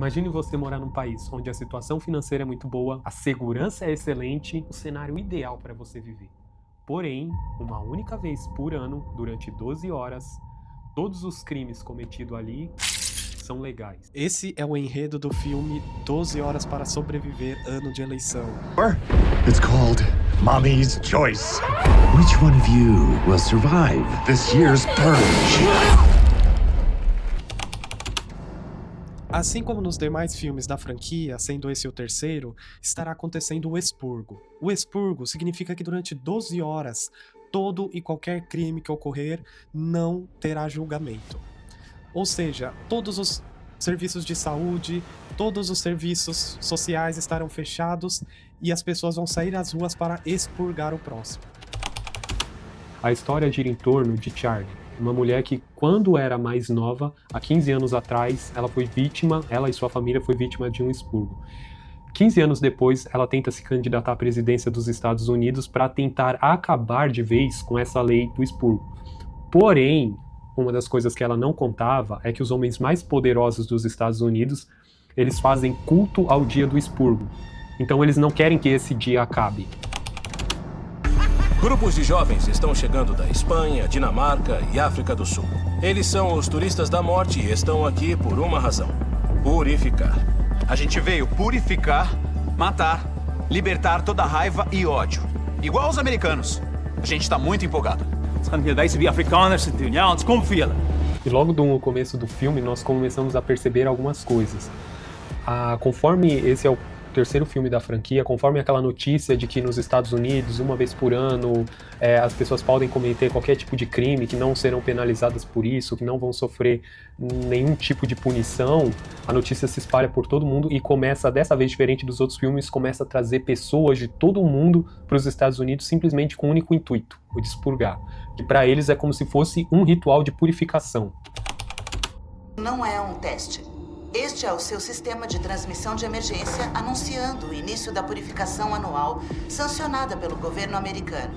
Imagine você morar num país onde a situação financeira é muito boa, a segurança é excelente, o cenário ideal para você viver. Porém, uma única vez por ano, durante 12 horas, todos os crimes cometidos ali são legais. Esse é o enredo do filme 12 Horas para Sobreviver, Ano de Eleição. It's called Mommy's Choice. Which one of you will survive this year's purge? Assim como nos demais filmes da franquia, sendo esse o terceiro, estará acontecendo o expurgo. O expurgo significa que durante 12 horas, todo e qualquer crime que ocorrer não terá julgamento. Ou seja, todos os serviços de saúde, todos os serviços sociais estarão fechados e as pessoas vão sair às ruas para expurgar o próximo. A história gira em torno de Charlie, uma mulher que, quando era mais nova, há 15 anos atrás, ela e sua família foi vítima de um expurgo. 15 anos depois, ela tenta se candidatar à presidência dos Estados Unidos para tentar acabar de vez com essa lei do expurgo. Porém, uma das coisas que ela não contava é que os homens mais poderosos dos Estados Unidos, eles fazem culto ao dia do expurgo. Então eles não querem que esse dia acabe. Grupos de jovens estão chegando da Espanha, Dinamarca e África do Sul. Eles são os turistas da morte e estão aqui por uma razão: purificar. A gente veio purificar, matar, libertar toda raiva e ódio. Igual os americanos. A gente tá muito empolgado. E logo no começo do filme, nós começamos a perceber algumas coisas. Conforme esse é o terceiro filme da franquia, conforme aquela notícia de que nos Estados Unidos, uma vez por ano, as pessoas podem cometer qualquer tipo de crime, que não serão penalizadas por isso, que não vão sofrer nenhum tipo de punição, a notícia se espalha por todo mundo e começa, dessa vez diferente dos outros filmes, começa a trazer pessoas de todo o mundo para os Estados Unidos simplesmente com um único intuito, o de expurgar. Que para eles é como se fosse um ritual de purificação. Não é um teste. Este é o seu sistema de transmissão de emergência anunciando o início da purificação anual sancionada pelo governo americano.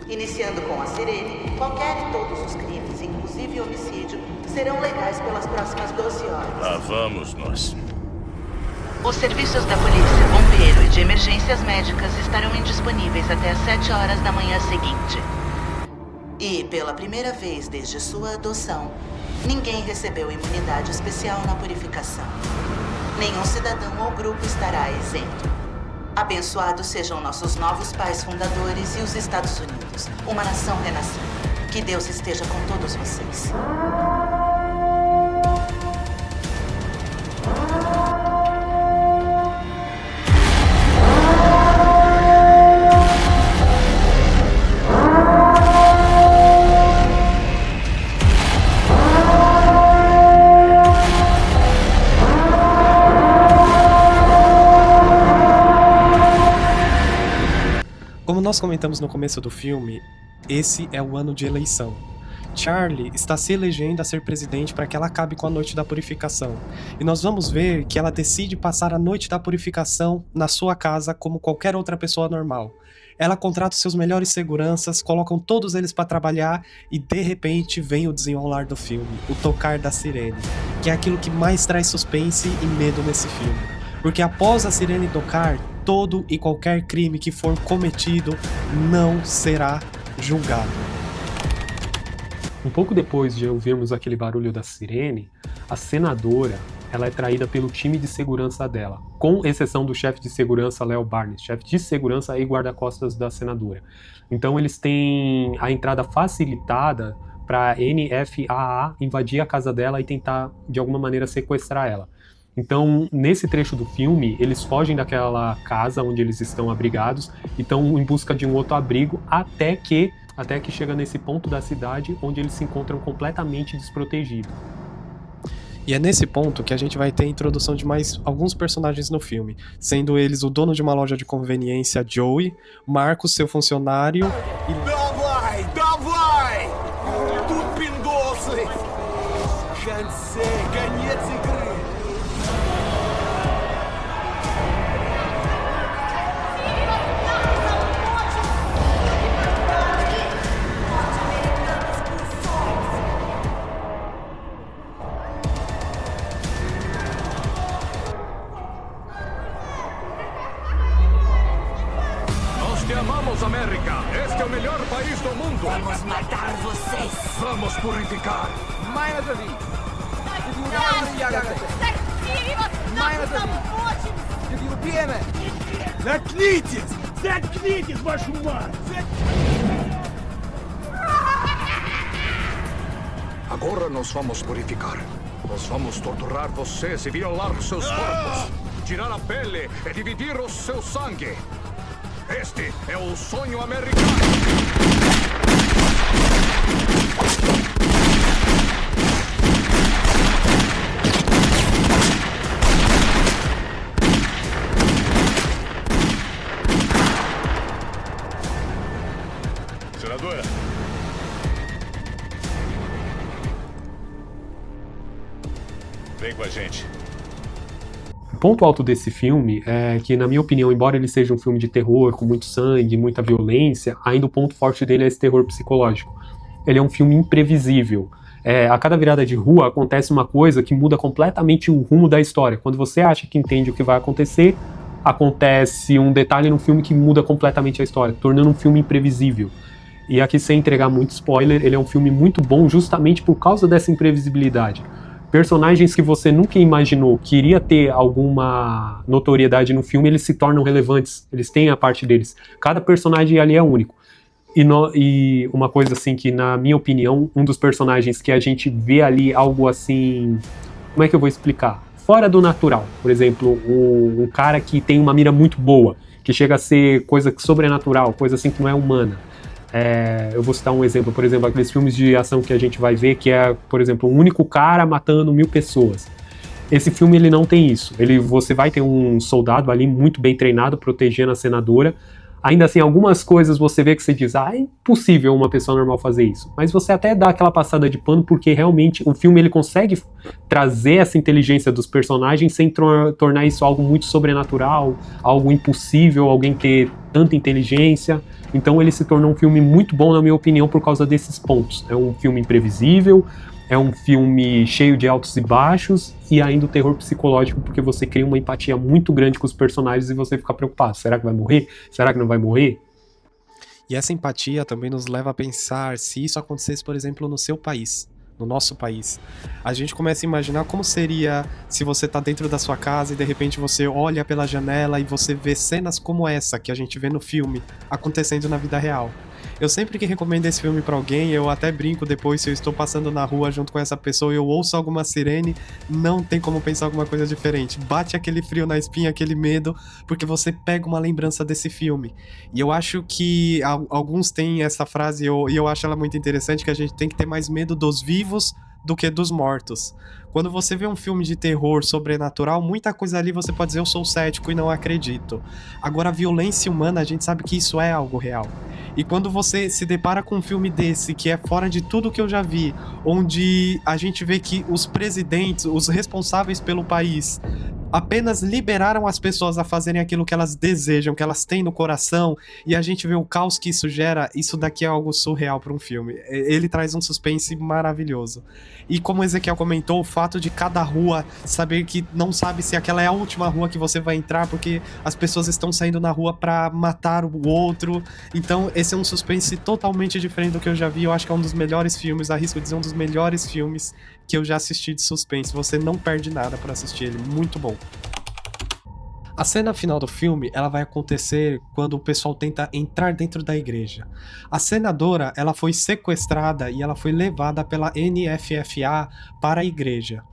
Iniciando com a sirene, qualquer e todos os crimes, inclusive homicídio, serão legais pelas próximas 12 horas. Lá vamos nós. Os serviços da polícia, bombeiro e de emergências médicas estarão indisponíveis até às 7 horas da manhã seguinte. E, pela primeira vez desde sua adoção, ninguém recebeu imunidade especial na purificação. Nenhum cidadão ou grupo estará isento. Abençoados sejam nossos novos pais fundadores e os Estados Unidos, uma nação renascida. Que Deus esteja com todos vocês. Como nós comentamos no começo do filme, esse é o ano de eleição. Charlie está se elegendo a ser presidente para que ela acabe com a noite da purificação. E nós vamos ver que ela decide passar a noite da purificação na sua casa como qualquer outra pessoa normal. Ela contrata os seus melhores seguranças, colocam todos eles para trabalhar e de repente vem o desenrolar do filme, o tocar da sirene, que é aquilo que mais traz suspense e medo nesse filme. Porque após a sirene tocar, todo e qualquer crime que for cometido não será julgado. Um pouco depois de ouvirmos aquele barulho da sirene, a senadora ela é traída pelo time de segurança dela, com exceção do chefe de segurança Leo Barnes, chefe de segurança e guarda-costas da senadora. Então eles têm a entrada facilitada para NFAA invadir a casa dela e tentar de alguma maneira sequestrar ela. Então, nesse trecho do filme, eles fogem daquela casa onde eles estão abrigados e estão em busca de um outro abrigo até que chega nesse ponto da cidade onde eles se encontram completamente desprotegidos. E é nesse ponto que a gente vai ter a introdução de mais alguns personagens no filme, sendo eles o dono de uma loja de conveniência, Joey, Marcos, seu funcionário e... Давай! Тут пиндосы! Конце, конец игры! melhor país do mundo. Vamos matar vocês. Vamos purificar. Заткнитесь, вашу мать! Agora nós vamos purificar. Nós vamos torturar vocês e violar seus corpos. Tirar a pele e dividir o seu sangue. Este é o sonho americano. Senadora. Vem com a gente. O ponto alto desse filme é que, na minha opinião, embora ele seja um filme de terror, com muito sangue, muita violência, ainda o ponto forte dele é esse terror psicológico. Ele é um filme imprevisível. A cada virada de rua acontece uma coisa que muda completamente o rumo da história. Quando você acha que entende o que vai acontecer, acontece um detalhe no filme que muda completamente a história, tornando um filme imprevisível. E aqui, sem entregar muito spoiler, ele é um filme muito bom justamente por causa dessa imprevisibilidade. Personagens que você nunca imaginou que iria ter alguma notoriedade no filme, eles se tornam relevantes, eles têm a parte deles. Cada personagem ali é único. E uma coisa assim que, na minha opinião, um dos personagens que a gente vê ali algo assim... Como é que eu vou explicar? Fora do natural. Por exemplo, um cara que tem uma mira muito boa, que chega a ser coisa sobrenatural, coisa assim que não é humana. Eu vou citar um exemplo, por exemplo, aqueles filmes de ação que a gente vai ver, que é, por exemplo, um único cara matando 1000 pessoas. Esse filme, ele não tem isso. Você vai ter um soldado ali muito bem treinado, protegendo a senadora. Ainda assim, algumas coisas você vê que você diz, é impossível uma pessoa normal fazer isso. Mas você até dá aquela passada de pano, porque realmente o filme ele consegue trazer essa inteligência dos personagens sem tornar isso algo muito sobrenatural, algo impossível, alguém ter tanta inteligência. Então ele se tornou um filme muito bom, na minha opinião, por causa desses pontos. É um filme imprevisível, é um filme cheio de altos e baixos, e ainda o terror psicológico, porque você cria uma empatia muito grande com os personagens e você fica preocupado. Será que vai morrer? Será que não vai morrer? E essa empatia também nos leva a pensar se isso acontecesse, por exemplo, no seu país, no nosso país. A gente começa a imaginar como seria se você tá dentro da sua casa e de repente você olha pela janela e você vê cenas como essa que a gente vê no filme acontecendo na vida real. Eu sempre que recomendo esse filme pra alguém, eu até brinco depois, se eu estou passando na rua junto com essa pessoa e eu ouço alguma sirene, não tem como pensar alguma coisa diferente. Bate aquele frio na espinha, aquele medo, porque você pega uma lembrança desse filme. E eu acho que alguns têm essa frase, e eu acho ela muito interessante, que a gente tem que ter mais medo dos vivos do que dos mortos. Quando você vê um filme de terror sobrenatural, muita coisa ali você pode dizer, eu sou cético e não acredito. Agora, a violência humana, a gente sabe que isso é algo real. E quando você se depara com um filme desse, que é fora de tudo que eu já vi, onde a gente vê que os presidentes, os responsáveis pelo país, apenas liberaram as pessoas a fazerem aquilo que elas desejam, que elas têm no coração, e a gente vê o caos que isso gera, isso daqui é algo surreal para um filme. Ele traz um suspense maravilhoso. E como o Ezequiel comentou, o fato de cada rua saber que não sabe se aquela é a última rua que você vai entrar, porque as pessoas estão saindo na rua para matar o outro. Então esse é um suspense totalmente diferente do que eu já vi. Eu acho que é um dos melhores filmes, arrisco dizer um dos melhores filmes que eu já assisti de suspense. Você não perde nada para assistir ele, muito bom. A cena final do filme, ela vai acontecer quando o pessoal tenta entrar dentro da igreja. A senadora, ela foi sequestrada e ela foi levada pela NFFA para a igreja.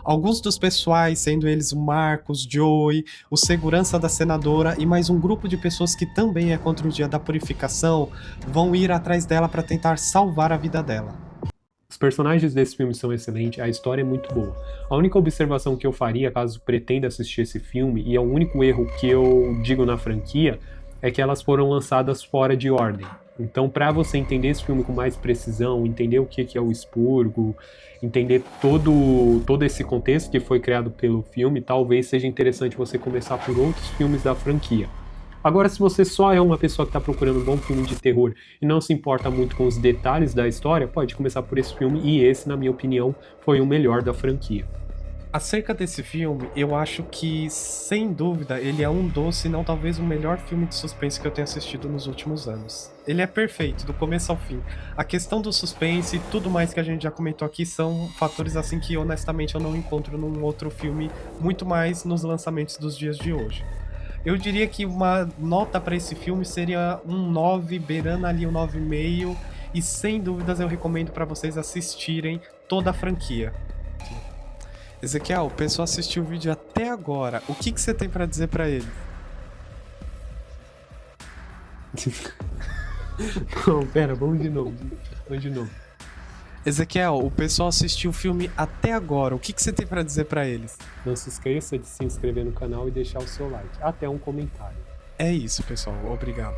Alguns dos pessoais, sendo eles o Marcos, Joey, o segurança da senadora e mais um grupo de pessoas que também é contra o dia da purificação, vão ir atrás dela para tentar salvar a vida dela. Os personagens desse filme são excelentes, a história é muito boa. A única observação que eu faria, caso pretenda assistir esse filme, e é o único erro que eu digo na franquia, é que elas foram lançadas fora de ordem. Então, para você entender esse filme com mais precisão, entender o que é o expurgo, entender todo esse contexto que foi criado pelo filme, talvez seja interessante você começar por outros filmes da franquia. Agora, se você só é uma pessoa que está procurando um bom filme de terror e não se importa muito com os detalhes da história, pode começar por esse filme, e esse, na minha opinião, foi o melhor da franquia. Acerca desse filme, eu acho que, sem dúvida, ele é um dos, se não talvez o melhor filme de suspense que eu tenho assistido nos últimos anos. Ele é perfeito, do começo ao fim. A questão do suspense e tudo mais que a gente já comentou aqui são fatores assim que, honestamente, eu não encontro num outro filme, muito mais nos lançamentos dos dias de hoje. Eu diria que uma nota para esse filme seria um 9, beirando ali um 9,5, e sem dúvidas eu recomendo para vocês assistirem toda a franquia. Ezequiel, o pessoal assistiu o vídeo até agora. O que você tem pra dizer pra ele? Não, pera, vamos de novo. Ezequiel, o pessoal assistiu o filme até agora. O que você tem pra dizer pra eles? Não se esqueça de se inscrever no canal e deixar o seu like. Até um comentário. É isso, pessoal. Obrigado.